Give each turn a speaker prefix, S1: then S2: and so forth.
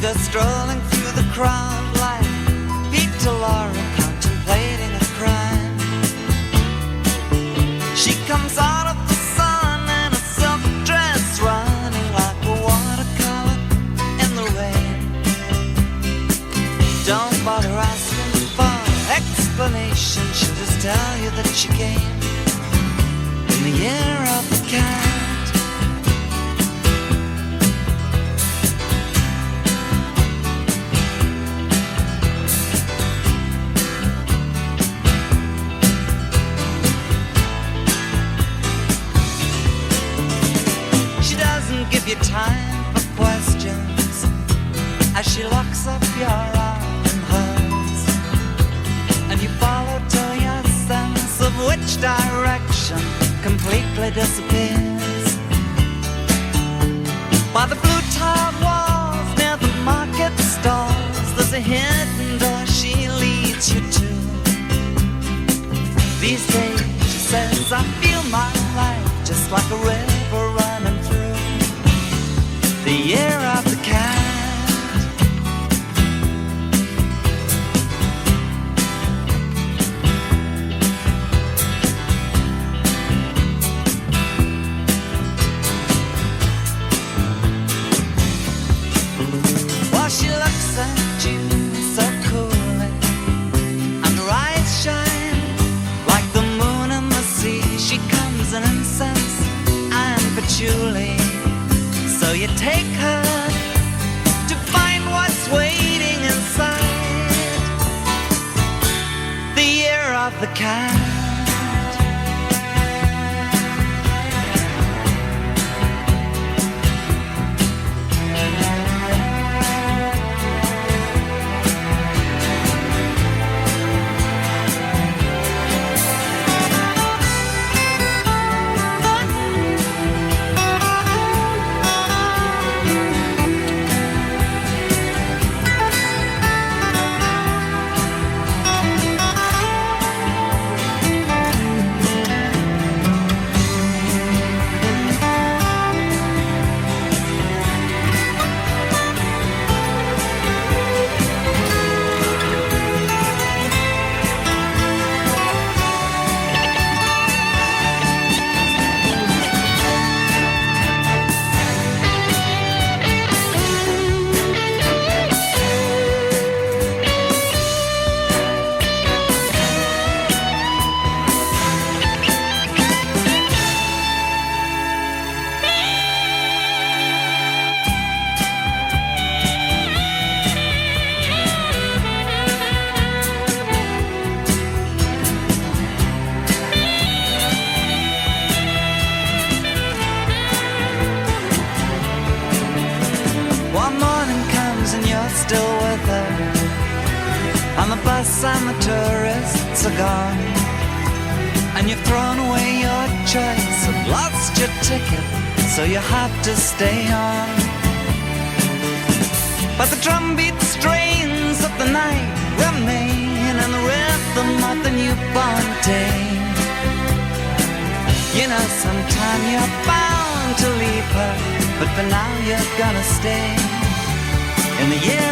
S1: goes strolling through the crowd like Peter Laura contemplating a crime. She comes out of the sun in a silk dress, running like a watercolor in the rain. Don't bother asking for explanation, she'll just tell you that she came in the year of the cat. Give you time for questions as she locks up your arm in hers, and you follow till your sense of which direction completely disappears. By the blue tiled walls near the market stalls, there's a hidden door she leads you to. These days, she says, I feel my life just like a river running through the year of the cat. While she looks at you so coolly, and her eyes shine like the moon and the sea. She comes in incense and patchouli, so you take her to find what's waiting inside the year of the cat. Still with her, and the bus and the tourists are gone, and you've thrown away your choice and lost your ticket, so you have to stay on. But the drumbeat strains of the night remain in the rhythm of the newborn day. You know sometime you're bound to leave her, but for now you're gonna stay in the year